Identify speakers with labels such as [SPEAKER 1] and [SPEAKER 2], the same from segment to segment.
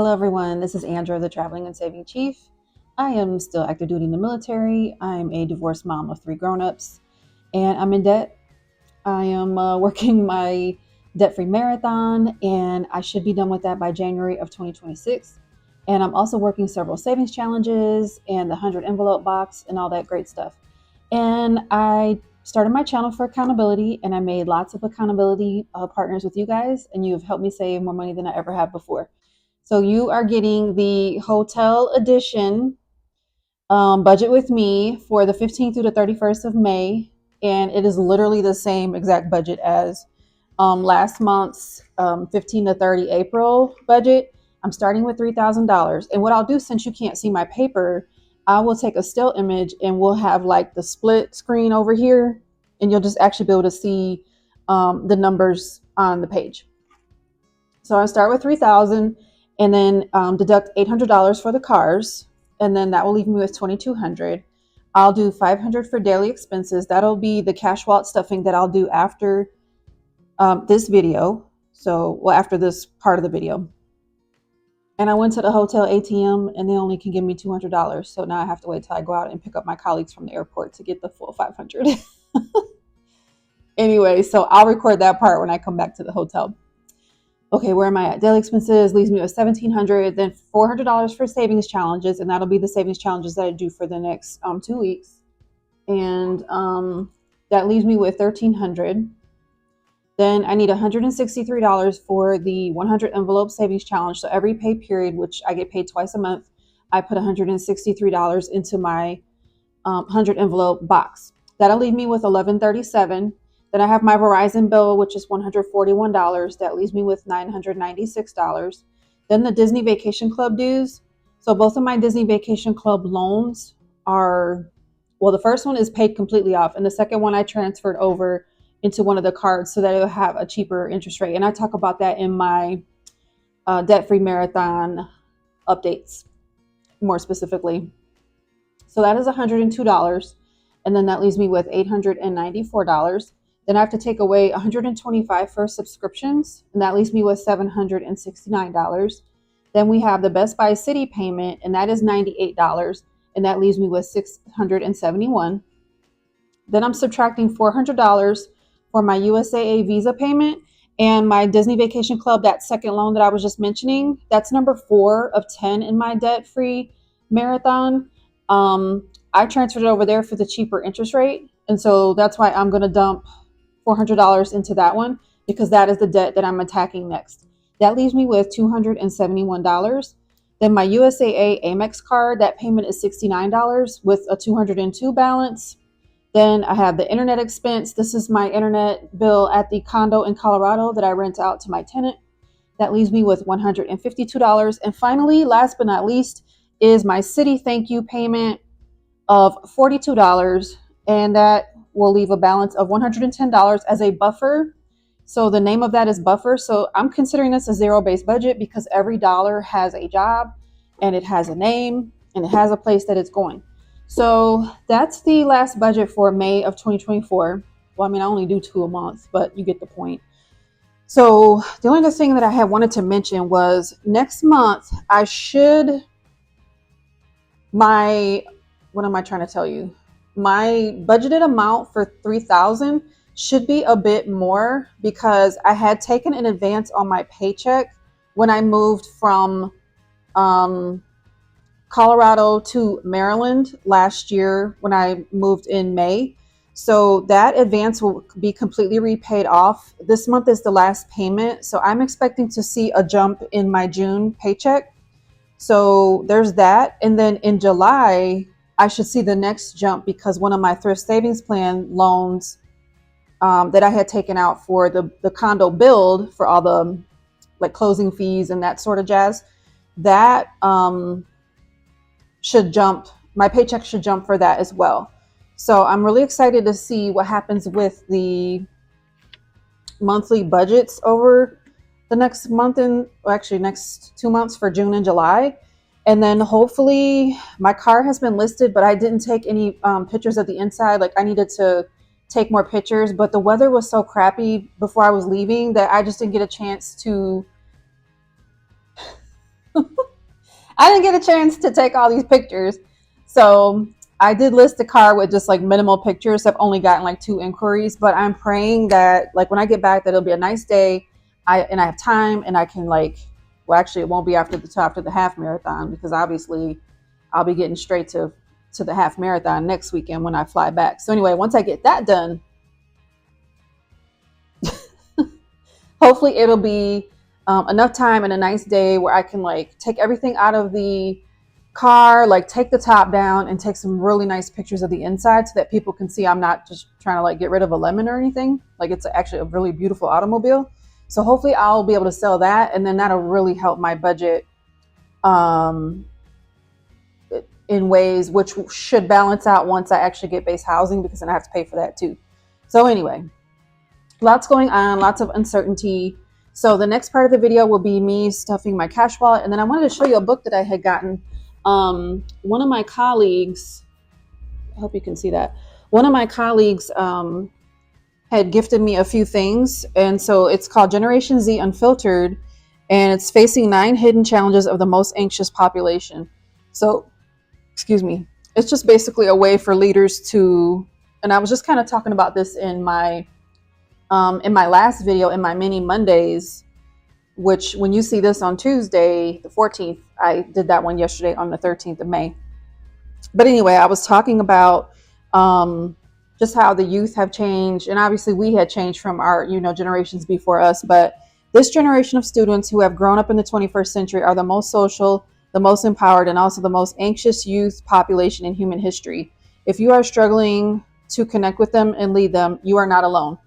[SPEAKER 1] Hello everyone, this is Andrea, the Traveling and Saving Chief. I am still active duty in the military. I'm a divorced mom of 3 grown-ups, and I'm in debt. I am working my debt-free marathon, and I should be done with that by January of 2026. And I'm also working several savings challenges and the 100 envelope box and all that great stuff. And I started my channel for accountability, and I made lots of accountability partners with you guys, and you have helped me save more money than I ever have before. So you are getting the hotel edition budget with me for the 15th through the 31st of May. And it is literally the same exact budget as last month's 15 to 30 April budget. I'm starting with $3,000. And what I'll do, since you can't see my paper, I will take a still image and we'll have like the split screen over here. And you'll just actually be able to see the numbers on the page. So I start with 3,000 and then deduct $800 for the cars. And then that will leave me with 2,200. I'll do 500 for daily expenses. That'll be the cash wallet stuffing that I'll do after this video. So, well, after this part of the video. And I went to the hotel ATM and they only can give me $200. So now I have to wait till I go out and pick up my colleagues from the airport to get the full 500. Anyway, so I'll record that part when I come back to the hotel. Okay, where am I at? Daily expenses leaves me with $1,700, then $400 for savings challenges, and that'll be the savings challenges that I do for the next 2 weeks. And that leaves me with $1,300. Then I need $163 for the 100 envelope savings challenge. So every pay period, which I get paid twice a month, I put $163 into my 100 envelope box. That'll leave me with $1,137. Then I have my Verizon bill, which is $141. That leaves me with $996. Then the Disney Vacation Club dues. So both of my Disney Vacation Club loans are, well, the first one is paid completely off. And the second one I transferred over into one of the cards so that it'll have a cheaper interest rate. And I talk about that in my debt-free marathon updates more specifically. So that is $102. And then that leaves me with $894. Then I have to take away $125 for subscriptions, and that leaves me with $769. Then we have the Best Buy City payment, and that is $98, and that leaves me with $671. Then I'm subtracting $400 for my USAA Visa payment and my Disney Vacation Club, that second loan that I was just mentioning. That's number 4 of 10 in my debt-free marathon. I transferred it over there for the cheaper interest rate, and so that's why I'm going to dump $400 into that one, because that is the debt that I'm attacking next. That leaves me with $271. Then my USAA Amex card, that payment is $69 with a $202 balance. Then I have the internet expense. This is my internet bill at the condo in Colorado that I rent out to my tenant. That leaves me with $152. And finally, last but not least, is my city thank you payment of $42. And that will leave a balance of $110 as a buffer. So the name of that is buffer. So I'm considering this a zero-based budget because every dollar has a job and it has a name and it has a place that it's going. So that's the last budget for May of 2024. Well, I mean, I only do 2 a month, but you get the point. So the only other thing that I had wanted to mention was next month I should, what am I trying to tell you? My budgeted amount for $3,000 should be a bit more because I had taken an advance on my paycheck when I moved from Colorado to Maryland last year when I moved in May. So that advance will be completely repaid off. This month is the last payment. So I'm expecting to see a jump in my June paycheck. So there's that. And then in July, I should see the next jump because one of my thrift savings plan loans that I had taken out for the condo build for all the like closing fees and that sort of jazz, that should jump. My paycheck should jump for that as well. So I'm really excited to see what happens with the monthly budgets over the next month and actually next 2 months for June and July. And then hopefully my car has been listed, but I didn't take any pictures of the inside. Like I needed to take more pictures, but the weather was so crappy before I was leaving that I just didn't get a chance to I didn't get a chance to take all these pictures. So I did list a car with just like minimal pictures. I've only gotten like 2 inquiries, but I'm praying that like when I get back, that it'll be a nice day. I have time and I can like, well, actually it won't be after the half marathon, because obviously I'll be getting straight to the half marathon next weekend when I fly back. So anyway, once I get that done, hopefully it'll be enough time and a nice day where I can like take everything out of the car, like take the top down and take some really nice pictures of the inside so that people can see I'm not just trying to like get rid of a lemon or anything. Like it's actually a really beautiful automobile. So hopefully I'll be able to sell that, and then that'll really help my budget um, in ways which should balance out once I actually get base housing, because then I have to pay for that too. So anyway, lots going on, lots of uncertainty. So the next part of the video will be me stuffing my cash wallet. And then I wanted to show you a book that I had gotten. One of my colleagues, I hope you can see that. One of my colleagues had gifted me a few things. And so it's called Generation Z Unfiltered. And it's facing 9 hidden challenges of the most anxious population. So, excuse me. It's just basically a way for leaders to, and I was just kind of talking about this in my last video, in my mini Mondays, which when you see this on Tuesday, the 14th, I did that one yesterday on the 13th of May. But anyway, I was talking about just how the youth have changed. And obviously we had changed from our, generations before us. But this generation of students who have grown up in the 21st century are the most social, the most empowered, and also the most anxious youth population in human history. If you are struggling to connect with them and lead them, you are not alone.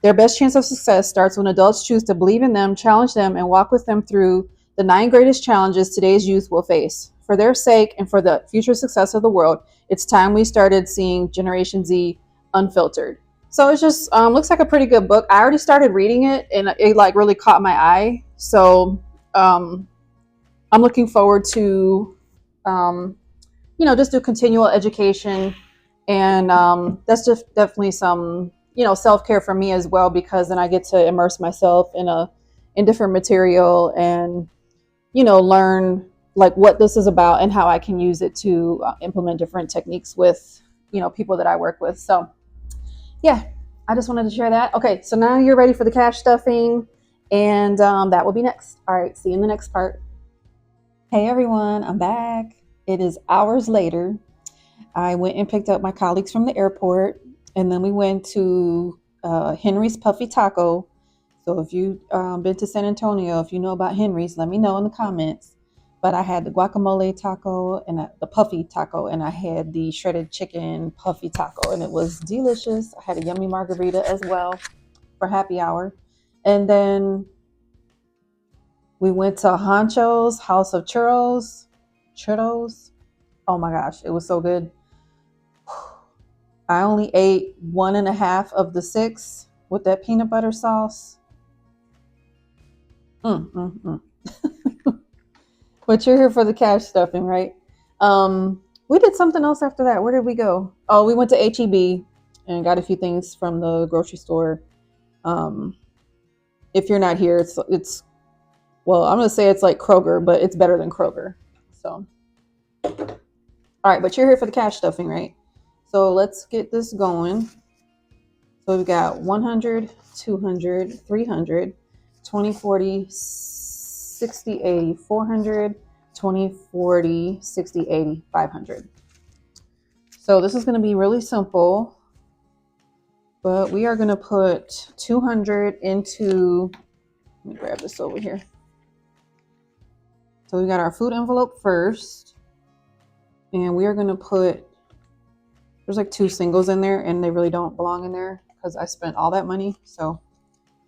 [SPEAKER 1] Their best chance of success starts when adults choose to believe in them, challenge them, and walk with them through the 9 greatest challenges today's youth will face. For their sake and for the future success of the world, it's time we started seeing Generation Z Unfiltered. So it just looks like a pretty good book. I already started reading it, and it like really caught my eye. So I'm looking forward to, just do continual education, and that's just definitely some self-care for me as well, because then I get to immerse myself in different material and learn like what this is about and how I can use it to implement different techniques with people that I work with. So yeah, I just wanted to share that. Okay, so now you're ready for the cash stuffing, and that will be next. All right, see you in the next part. Hey everyone, I'm back. It is hours later. I went and picked up my colleagues from the airport, and then we went to Henry's Puffy Taco. So if you've been to San Antonio, if you know about Henry's, let me know in the comments. But I had the guacamole taco and the puffy taco, and I had the shredded chicken puffy taco, and it was delicious. I had a yummy margarita as well for happy hour. And then we went to Honcho's House of Churros. Oh my gosh, it was so good. I only ate 1.5 of the 6 with that peanut butter sauce. But you're here for the cash stuffing, right? We did something else after that. Where did we go? Oh, we went to HEB and got a few things from the grocery store. If you're not here, it's well, I'm gonna say it's like Kroger, but it's better than Kroger. So, all right, but you're here for the cash stuffing, right? So let's get this going. So we've got 100, 200, 300, 20, 40, 60, 80, 400, 20, 40, 60, 80, 500. So this is going to be really simple, but we are going to put 200 into, let me grab this over here. So we got our food envelope first, and we are going to put, there's like 2 singles in there, and they really don't belong in there because I spent all that money. So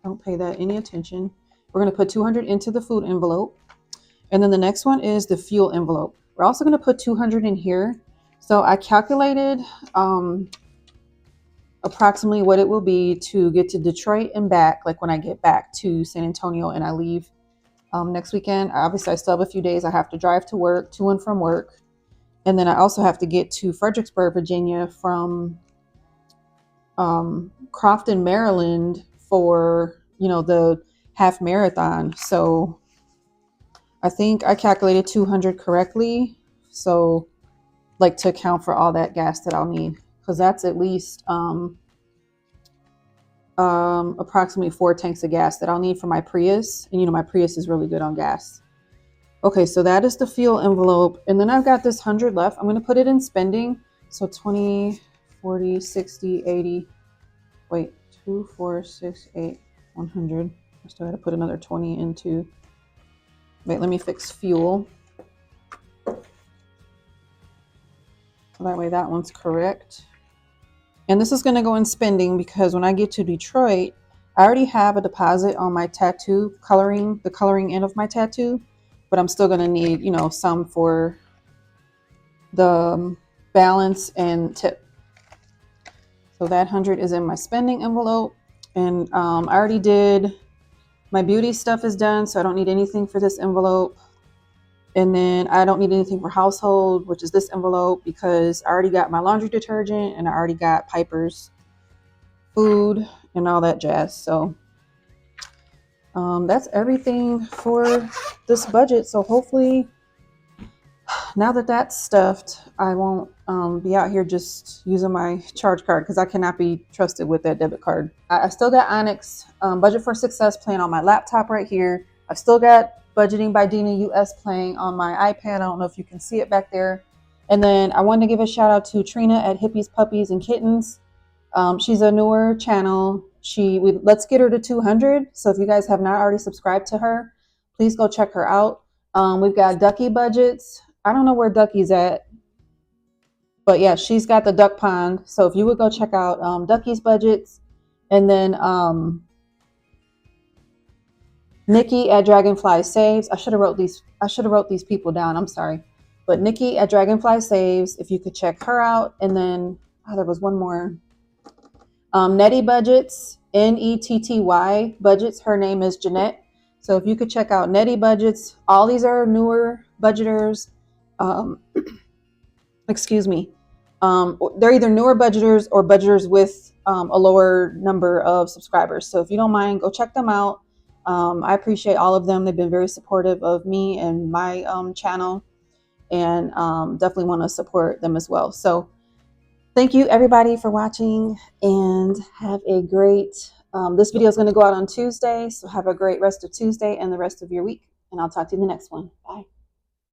[SPEAKER 1] don't pay that any attention. We're going to put 200 into the food envelope. And then the next one is the fuel envelope. We're also going to put 200 in here. So I calculated approximately what it will be to get to Detroit and back, like when I get back to San Antonio and I leave next weekend. Obviously, I still have a few days I have to drive to work, to and from work. And then I also have to get to Fredericksburg, Virginia from Crofton, Maryland for, the half marathon. So I think I calculated 200 correctly. So like to account for all that gas that I'll need, because that's at least approximately 4 tanks of gas that I'll need for my Prius. And you know, my Prius is really good on gas. Okay, so that is the fuel envelope. And then I've got this 100 left. I'm going to put it in spending. So 20, 40, 60, 80. Wait, 2, 4, 6, 8, 100. I still got to put another 20 into. Wait, let me fix fuel. So that way that one's correct. And this is going to go in spending because when I get to Detroit, I already have a deposit on my tattoo coloring, the coloring end of my tattoo. But I'm still going to need, you know, some for the balance and tip. So that 100 is in my spending envelope. And I already did, my beauty stuff is done, so I don't need anything for this envelope. And then I don't need anything for household, which is this envelope, because I already got my laundry detergent and I already got Piper's food and all that jazz. So that's everything for this budget. So hopefully now that that's stuffed, I won't be out here just using my charge card, because I cannot be trusted with that debit card. I still got Onyx Budget for Success playing on my laptop right here. I've still got Budgeting by Deena US playing on my iPad. I don't know if you can see it back there. And then I wanted to give a shout out to Trina at Hippies, Puppies, and Kittens. She's a newer channel. Let's get her to 200. So if you guys have not already subscribed to her, please go check her out. We've got Ducky budgets. I don't know where Ducky's at, but yeah, she's got the duck pond. So if you would go check out Ducky's budgets, and then Nikki at Dragonfly Saves. I should have wrote these people down. I'm sorry, but Nikki at Dragonfly Saves. If you could check her out, and then there was one more. Netty budgets, Netty budgets. Her name is Jeanette. So if you could check out Netty budgets, all these are newer budgeters. Excuse me. They're either newer budgeters or budgeters with a lower number of subscribers. So if you don't mind, go check them out. I appreciate all of them. They've been very supportive of me and my channel, and definitely want to support them as well. So thank you everybody for watching, and have a great, this video is going to go out on Tuesday. So have a great rest of Tuesday and the rest of your week. And I'll talk to you in the next one. Bye.